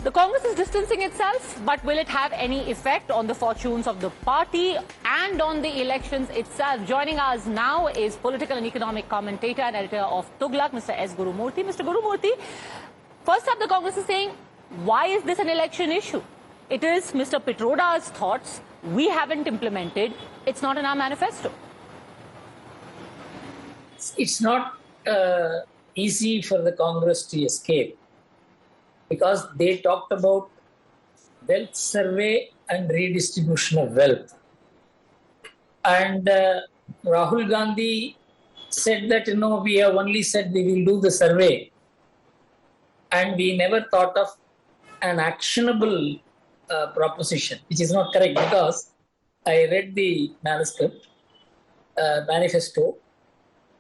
The Congress is distancing itself, but will it have any effect on the fortunes of the party and on the elections itself? Joining us now is political and economic commentator and editor of Tughlaq, Mr. S. Gurumurthy. Mr. Gurumurthy, first up, the Congress is saying, why is this an election issue? It is Mr. Pitroda's thoughts. We haven't implemented. It's not in our manifesto. It's not easy for the Congress to escape, because they talked about wealth survey and redistribution of wealth. And Rahul Gandhi said that, we have only said we will do the survey. And we never thought of an actionable proposition, which is not correct, because I read the manifesto,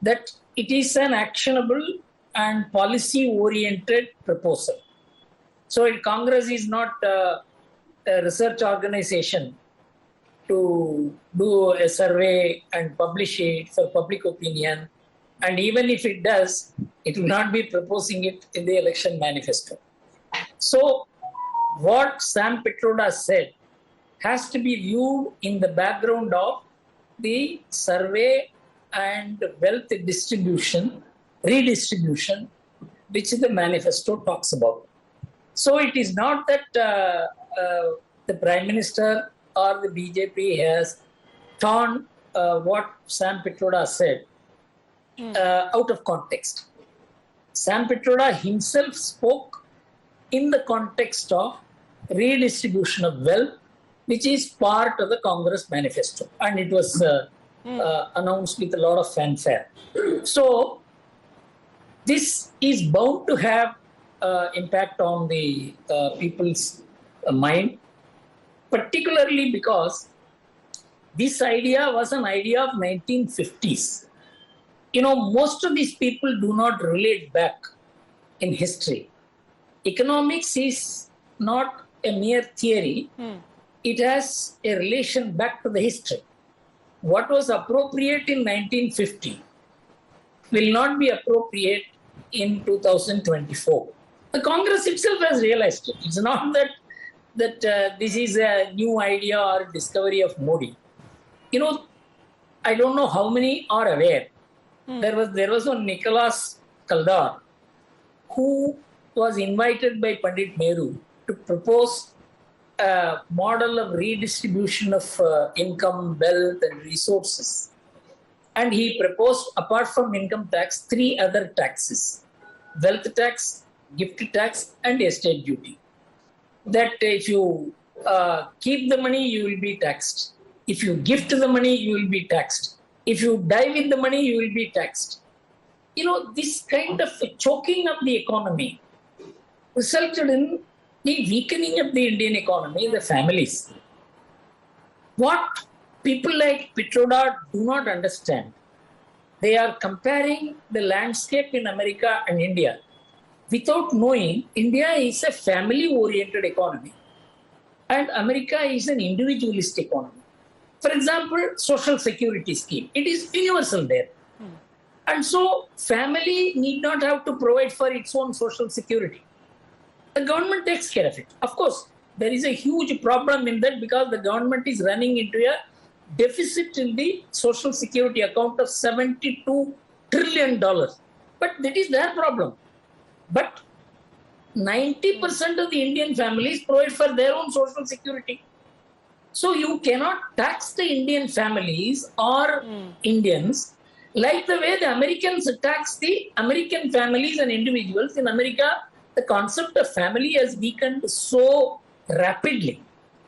that it is an actionable and policy-oriented proposal. So Congress is not a research organization to do a survey and publish it for public opinion. And even if it does, it will not be proposing it in the election manifesto. So what Sam Pitroda said has to be viewed in the background of the survey and wealth redistribution, which the manifesto talks about. So it is not that the Prime Minister or the BJP has torn what Sam Pitroda said out of context. Sam Pitroda himself spoke in the context of redistribution of wealth, which is part of the Congress manifesto. And it was announced with a lot of fanfare. So this is bound to have impact on the people's mind, particularly because this idea was an idea of 1950s. Most of these people do not relate back in history. Economics is not a mere theory. It has a relation back to the history. What was appropriate in 1950 will not be appropriate in 2024. The Congress itself has realized it. It's not that this is a new idea or discovery of Modi. I don't know how many are aware. There was one Nicholas Kaldar who was invited by Pandit Nehru to propose a model of redistribution of income, wealth and resources. And he proposed, apart from income tax, 3 other taxes: wealth tax, gift tax and estate duty. That if you keep the money, you will be taxed. If you gift the money, you will be taxed. If you die with the money, you will be taxed. This kind of choking of the economy resulted in the weakening of the Indian economy, the families. What people like Pitroda do not understand, they are comparing the landscape in America and India without knowing India is a family-oriented economy and America is an individualist economy. For example, social security scheme, it is universal there. And so family need not have to provide for its own social security. The government takes care of it. Of course, there is a huge problem in that, because the government is running into a deficit in the social security account of $72 trillion. But that is their problem. But 90% of the Indian families provide for their own social security. So you cannot tax the Indian families or Indians like the way the Americans tax the American families and individuals. In America, the concept of family has weakened so rapidly.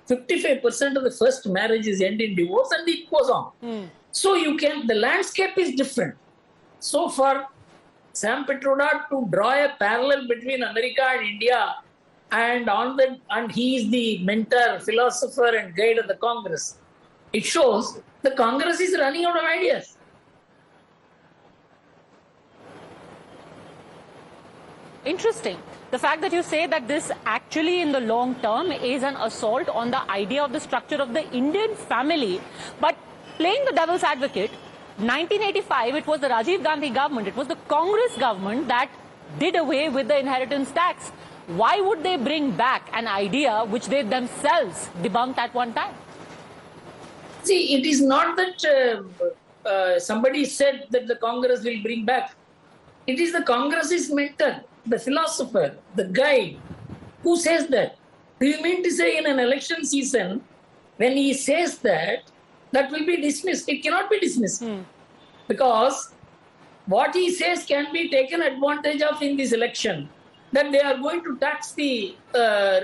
55% of the first marriages end in divorce, and it goes on. So the landscape is different. So for Sam Pitroda to draw a parallel between America and India, and he is the mentor, philosopher and guide of the Congress, it shows the Congress is running out of ideas. Interesting. The fact that you say that this actually in the long term is an assault on the idea of the structure of the Indian family. But playing the devil's advocate, 1985, it was the Rajiv Gandhi government, it was the Congress government that did away with the inheritance tax. why would they bring back an idea which they themselves debunked at one time? See, it is not that somebody said that the Congress will bring back. It is the Congress's mentor, the philosopher, the guide, who says that. Do you mean to say in an election season, when he says that, that will be dismissed? It cannot be dismissed. Because what he says can be taken advantage of in this election, that they are going to tax the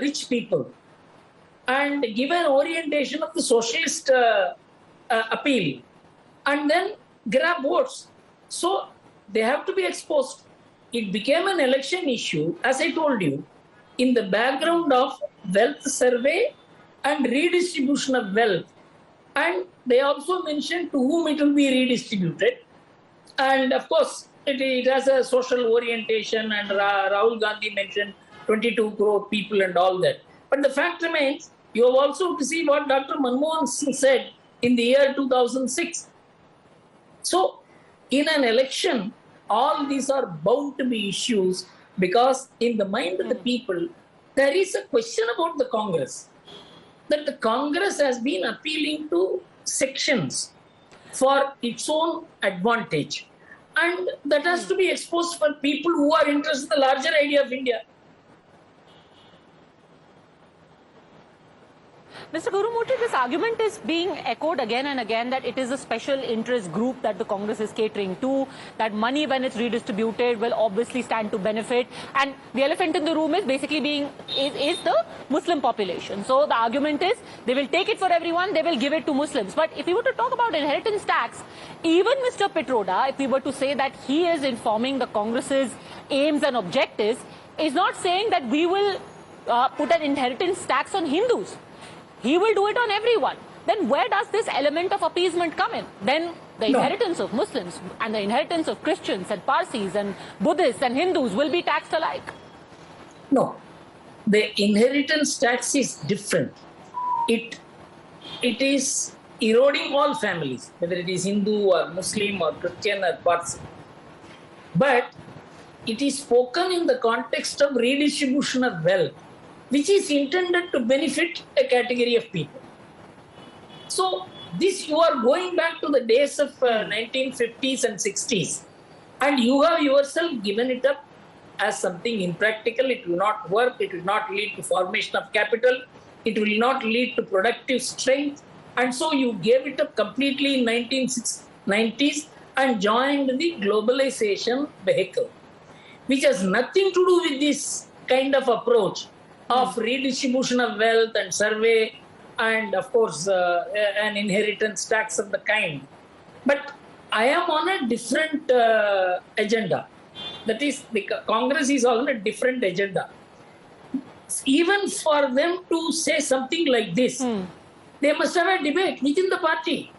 rich people and give an orientation of the socialist appeal and then grab votes. So they have to be exposed. It became an election issue, as I told you, in the background of wealth survey and redistribution of wealth. And they also mentioned to whom it will be redistributed. And of course, it has a social orientation, and Rahul Gandhi mentioned 22 crore people and all that. But the fact remains, you have also to see what Dr. Manmohan Singh said in the year 2006. So, in an election, all these are bound to be issues, because in the mind of the people, there is a question about the Congress. That the Congress has been appealing to sections for its own advantage. And that has to be exposed for people who are interested in the larger idea of India. Mr. Gurumurthy, this argument is being echoed again and again that it is a special interest group that the Congress is catering to, that money when it's redistributed will obviously stand to benefit. And the elephant in the room is basically is the Muslim population. So the argument is they will take it for everyone, they will give it to Muslims. But if we were to talk about inheritance tax, even Mr. Pitroda, if we were to say that he is informing the Congress's aims and objectives, is not saying that we will put an inheritance tax on Hindus. He will do it on everyone. Then where does this element of appeasement come in? Then the inheritance of Muslims and the inheritance of Christians and Parsis and Buddhists and Hindus will be taxed alike. No. The inheritance tax is different. It is eroding all families, whether it is Hindu or Muslim or Christian or Parsi. But it is spoken in the context of redistribution of wealth, which is intended to benefit a category of people. So this, you are going back to the days of 1950s and 60s, and you have yourself given it up as something impractical. It will not work. It will not lead to formation of capital. It will not lead to productive strength. And so you gave it up completely in 1990s and joined the globalization vehicle, which has nothing to do with this kind of approach of redistribution of wealth and survey and, of course, an inheritance tax of the kind. But I am on a different agenda. That is, the Congress is on a different agenda. Even for them to say something like this, they must have a debate within the party.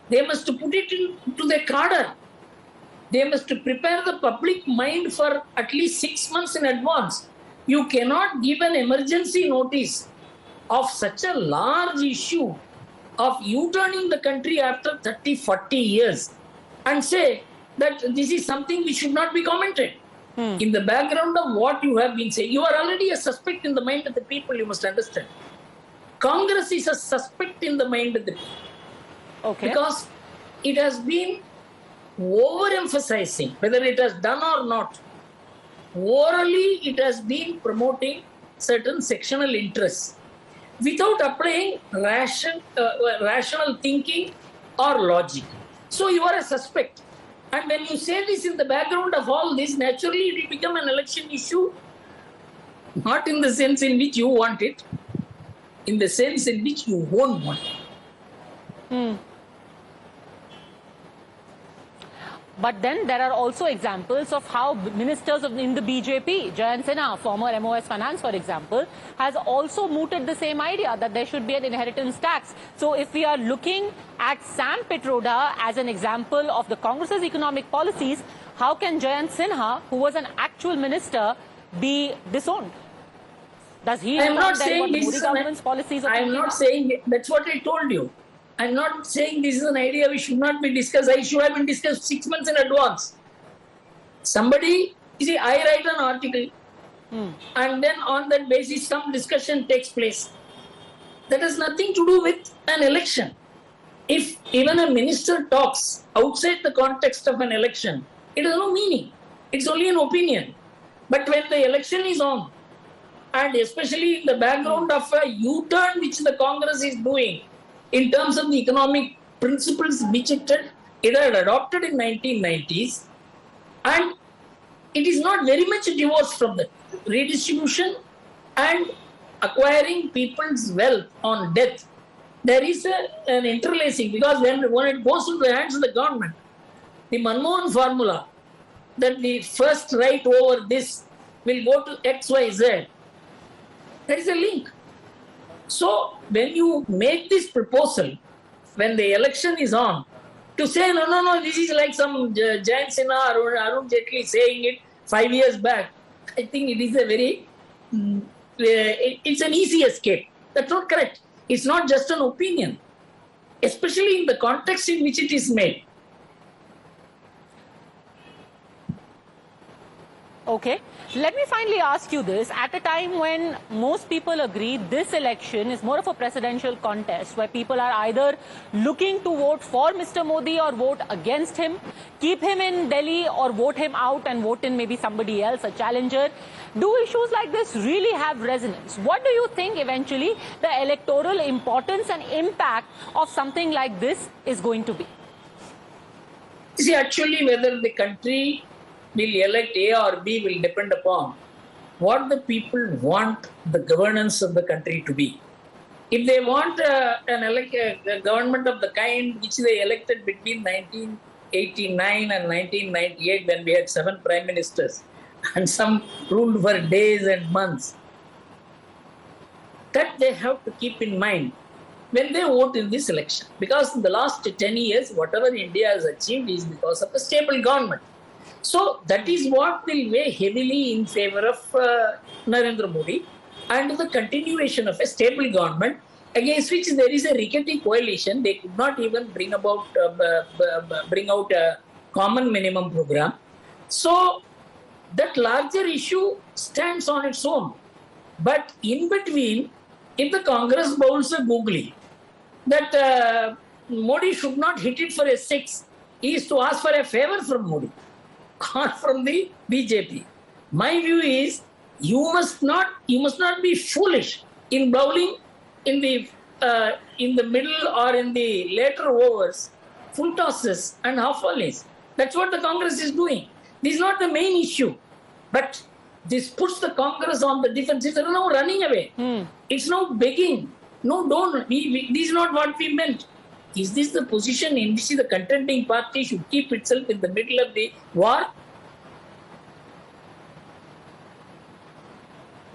They must put it into their cadre. They must prepare the public mind for at least 6 months in advance. You cannot give an emergency notice of such a large issue of U-turning the country after 30, 40 years and say that this is something which should not be commented. In the background of what you have been saying, you are already a suspect in the mind of the people, you must understand. Congress is a suspect in the mind of the people. Okay. Because it has been overemphasizing, whether it has done or not. Orally, it has been promoting certain sectional interests without applying rational thinking or logic. So you are a suspect. And when you say this in the background of all this, naturally it will become an election issue, not in the sense in which you want it, in the sense in which you won't want it. But then there are also examples of how ministers in the BJP, Jayant Sinha, former MOS Finance, for example, has also mooted the same idea that there should be an inheritance tax. So if we are looking at Sam Pitroda as an example of the Congress's economic policies, how can Jayant Sinha, who was an actual minister, be disowned? Does he know what the Modi government's policies are? I am not saying, that's what I told you. I'm not saying this is an idea which should not be discussed. I should have been discussed 6 months in advance. Somebody, you see, I write an article and then on that basis some discussion takes place. That has nothing to do with an election. If even a minister talks outside the context of an election, it has no meaning. It's only an opinion. But when the election is on, and especially in the background of a U-turn which the Congress is doing in terms of the economic principles which it had adopted in 1990s, and it is not very much divorced from the redistribution and acquiring people's wealth on death. There is an interlacing, because when it goes into the hands of the government, the Manmohan formula that the first right over this will go to XYZ, there is a link. So when you make this proposal, when the election is on, to say, no, this is like some Jain Sinha or Arun Jaitley saying it 5 years back, I think it is a very, it's an easy escape. That's not correct. It's not just an opinion, especially in the context in which it is made. Okay. Let me finally ask you this. At a time when most people agree this election is more of a presidential contest, where people are either looking to vote for Mr. Modi or vote against him, keep him in Delhi or vote him out and vote in maybe somebody else, a challenger, do issues like this really have resonance? What do you think eventually the electoral importance and impact of something like this is going to be? See, actually, whether the country will elect A or B will depend upon what the people want the governance of the country to be. If they want a government of the kind which they elected between 1989 and 1998, when we had 7 prime ministers and some ruled for days and months, that they have to keep in mind when they vote in this election. Because in the last 10 years, whatever India has achieved is because of a stable government. So that is what will weigh heavily in favor of Narendra Modi and the continuation of a stable government against which there is a rickety coalition. They could not even bring out a common minimum program. So that larger issue stands on its own. But in between, if the Congress bowls a googly that Modi should not hit it for a 6, he is to ask for a favor from Modi, not from the BJP. My view is you must not be foolish in bowling in the middle or in the later overs, full tosses and half volleys. That's what the Congress is doing. This is not the main issue, but this puts the Congress on the defensive. They're now running away. It's now begging. No, don't. This is not what we meant. Is this the position in which the contending party should keep itself in the middle of the war?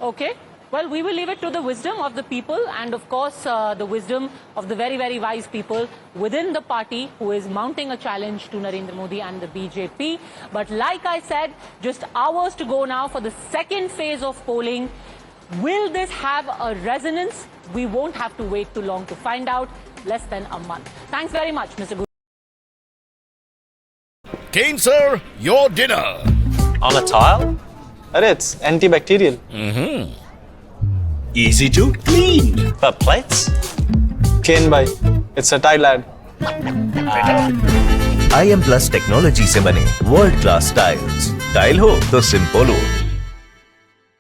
Okay. Well, we will leave it to the wisdom of the people and, of course, the wisdom of the very, very wise people within the party who is mounting a challenge to Narendra Modi and the BJP. But like I said, just hours to go now for the second phase of polling. Will this have a resonance? We won't have to wait too long to find out. Less than a month. Thanks very much, Mr. Guru. Kane, sir, your dinner. On a tile? It's antibacterial. Easy to clean. But plates? Kane bhai, it's a tile ad. IM Plus technology से बने world class tiles. Tile हो तो simple हो।